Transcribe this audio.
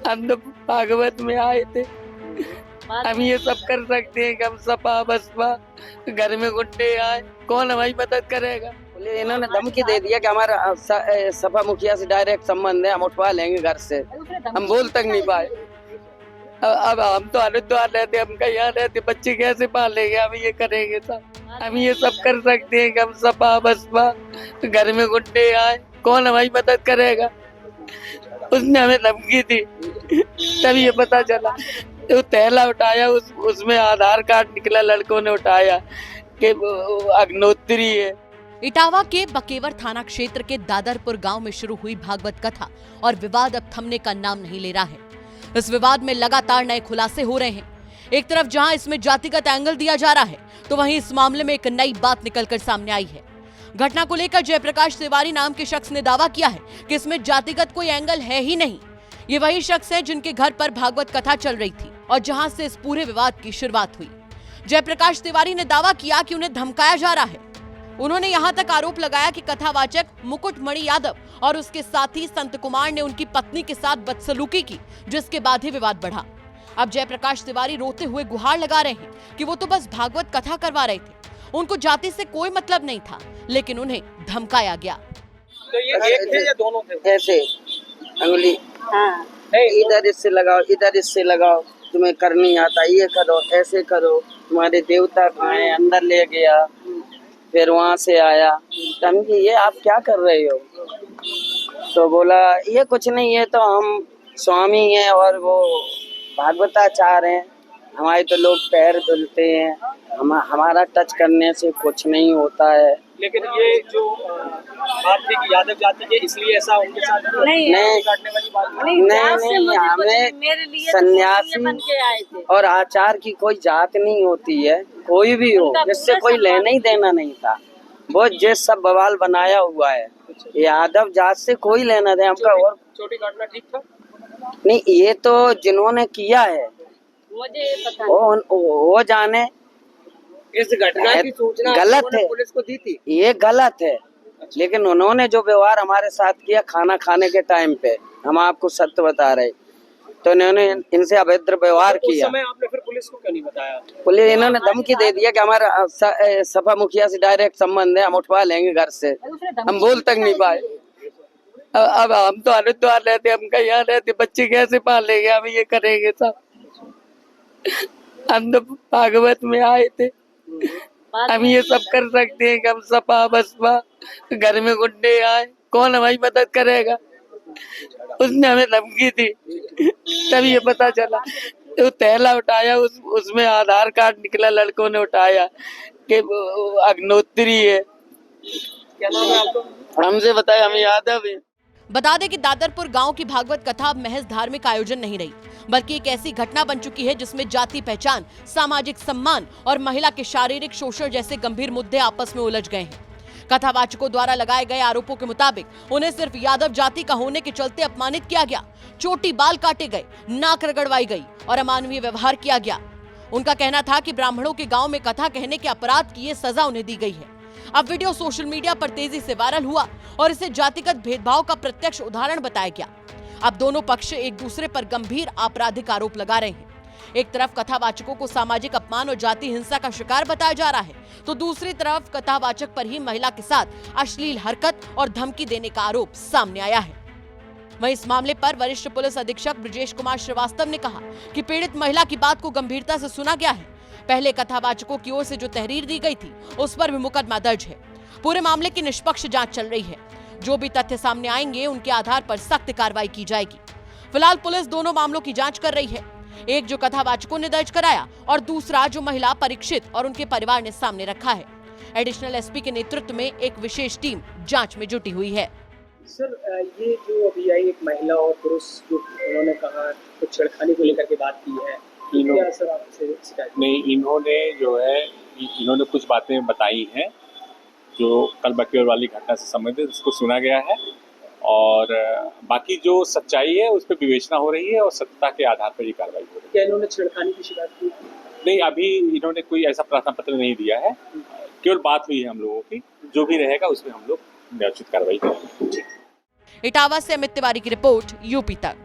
हम तो भागवत में आए थे, हम ये सब कर सकते हैं कि हम सपा बसपा घर में गुंडे आए, कौन हमारी मदद करेगा। बोले इन्होंने धमकी दे दिया कि हमारा सपा मुखिया से डायरेक्ट संबंध है, हम उठवा लेंगे घर से। हम बोल तक नहीं पाए। अब हम तो हरिद्वार रहते, हम कहीं यहाँ रहते, बच्चे कैसे पालेंगे, हम ये करेंगे सब। हम ये सब कर सकते हैं कि हम सपा बसपा घर में गुंडे आए, कौन हमारी मदद करेगा। उसने हमें धमकी दी, तभी ये पता चला। तो थैला उठाया, उसमें आधार कार्ड निकला, लड़कों ने उठाया कि अग्नोत्री है। इटावा के बकेवर थाना क्षेत्र के दादरपुर गांव में शुरू हुई भागवत कथा और विवाद अब थमने का नाम नहीं ले रहा है। इस विवाद में लगातार नए खुलासे हो रहे हैं। एक तरफ जहां इसमें जातिगत एंगल दिया जा रहा है, तो वहीं इस मामले में एक नई बात निकलकर सामने आई है। घटना को लेकर जयप्रकाश तिवारी नाम के शख्स ने दावा किया है कि इसमें जातिगत कोई एंगल है ही नहीं। ये वही शख्स है जिनके घर पर भागवत कथा चल रही थी और जहां से इस पूरे विवाद की शुरुआत हुई। जयप्रकाश तिवारी ने दावा किया कि उन्हें धमकाया जा रहा है। उन्होंने यहां तक आरोप लगाया कि कथावाचक मुकुटमणि यादव और उसके साथी संत कुमार ने उनकी पत्नी के साथ बदसलूकी की, जिसके बाद ही विवाद बढ़ा। अब जयप्रकाश तिवारी रोते हुए गुहार लगा रहे हैं कि वो तो बस भागवत कथा करवा रहे थे, उनको जाति से कोई मतलब नहीं था, लेकिन उन्हें धमकाया गया। तो ये एक थे या दोनों थे? ऐसे अंगुली, हाँ, इधर इससे लगाओ, इधर इससे लगाओ, तुम्हें करनी आता, ये करो, ऐसे करो, तुम्हारे देवता कहाँ हैं, अंदर ले गया, फिर वहां से आया धमकी, ये आप क्या कर रहे हो। तो बोला ये कुछ नहीं है, तो हम स्वामी हैं और वो भागवताचार हैं, हमारे तो लोग पैर धुलते हैं, हमारा टच करने से कुछ नहीं होता है। लेकिन ये जो बात थी कि यादव जाति के, इसलिए ऐसा उनके साथ नहीं काटने वाली बात नहीं, हमें सन्यासी और आचार की कोई जात नहीं होती है, कोई भी हो, जिससे कोई लेना ही देना नहीं था। वो जिस सब बवाल बनाया हुआ है, यादव जात से कोई लेना देना हमका। और छोटी काटना ठीक था नहीं, ये तो जिन्होंने किया है मुझे पता वो जाने। इस घटना की सूचना गलत है, पुलिस को दी थी, ये गलत है। लेकिन उन्होंने जो व्यवहार हमारे साथ किया खाना खाने के टाइम पे, हम आपको सत्य बता रहे, तो इन्होंने इनसे अभद्र व्यवहार किया। उस समय आपने फिर पुलिस को क्यों नहीं बताया? पुलिस इन्होंने धमकी दे दिया कि हमारा सपा मुखिया से डायरेक्ट संबंध है, हम उठवा लेंगे घर से। हम बोल तक नहीं पाए। अब हम तो हरिद्वार रहते, हम कहीं यहाँ रहते, बच्चे कैसे पालेंगे, हम ये करेंगे सब। हम तो भागवत में आए थे, हम ये सब कर सकते हैं कि हम सपा बसपा घर में गुंडे आए, कौन हमारी मदद करेगा। उसने हमें धमकी दी, तभी ये पता चला। तो थैला उठाया, उसमें आधार कार्ड निकला, लड़कों ने उठाया कि अग्नोत्री है। क्या नाम है आपको? हमसे बताया, हमें यादव है। बता दें कि दादरपुर गांव की भागवत कथा अब महज धार्मिक आयोजन नहीं रही, बल्कि एक ऐसी घटना बन चुकी है जिसमें जाति पहचान, सामाजिक सम्मान और महिला के शारीरिक शोषण जैसे गंभीर मुद्दे आपस में उलझ गए हैं। कथावाचकों द्वारा लगाए गए आरोपों के मुताबिक उन्हें सिर्फ यादव जाति का होने के चलते अपमानित किया गया, चोटी बाल काटे गए, नाक रगड़वाई गई और अमानवीय व्यवहार किया गया। उनका कहना था कि ब्राह्मणों के गांव में कथा कहने के अपराध की ये सजा उन्हें दी गई है। अब वीडियो सोशल मीडिया पर तेजी से वायरल हुआ और इसे जातिगत भेदभाव का प्रत्यक्ष उदाहरण बताया गया। अब दोनों पक्ष एक दूसरे पर गंभीर आपराधिक आरोप लगा रहे हैं। एक तरफ कथावाचकों को सामाजिक अपमान और जाति हिंसा का शिकार बताया जा रहा है, तो दूसरी तरफ कथावाचक पर ही महिला के साथ अश्लील हरकत और धमकी देने का आरोप सामने आया है। वहीं इस मामले पर वरिष्ठ पुलिस अधीक्षक ब्रजेश कुमार श्रीवास्तव ने कहा कि पीड़ित महिला की बात को गंभीरता से सुना गया है। पहले कथावाचकों की ओर से जो तहरीर दी गई थी, उस पर भी मुकदमा दर्ज है। पूरे मामले की निष्पक्ष जांच चल रही है। जो भी तथ्य सामने आएंगे, उनके आधार पर सख्त कार्रवाई की जाएगी। फिलहाल पुलिस दोनों मामलों की जांच कर रही है, एक जो कथावाचकों ने दर्ज कराया और दूसरा जो महिला परीक्षित और उनके परिवार ने सामने रखा है। एडिशनल एसपी के नेतृत्व में एक विशेष टीम जांच में जुटी हुई है। सर, ये जो अभी आई एक महिला और पुरुष, जो उन्होंने कहा कुछ छेड़खानी को लेकर के बात की है, क्या सर आपसे शिकायत? नहीं, इन्होंने कुछ बातें बताई हैं जो कल बकेवर वाली घटना से संबंधित, उसको सुना गया है और बाकी जो सच्चाई है उस पर विवेचना हो रही है और सत्यता के आधार पर ये कार्रवाई हो रही है। क्या इन्होंने छेड़खानी की शिकायत की? नहीं, अभी इन्होंने कोई ऐसा प्रार्थना पत्र नहीं दिया है, केवल बात हुई है हम लोगों की। जो भी रहेगा उसमें हम लोग न्यायोचित कार्रवाई करेंगे। इटावा से अमित तिवारी की रिपोर्ट, यूपी तक।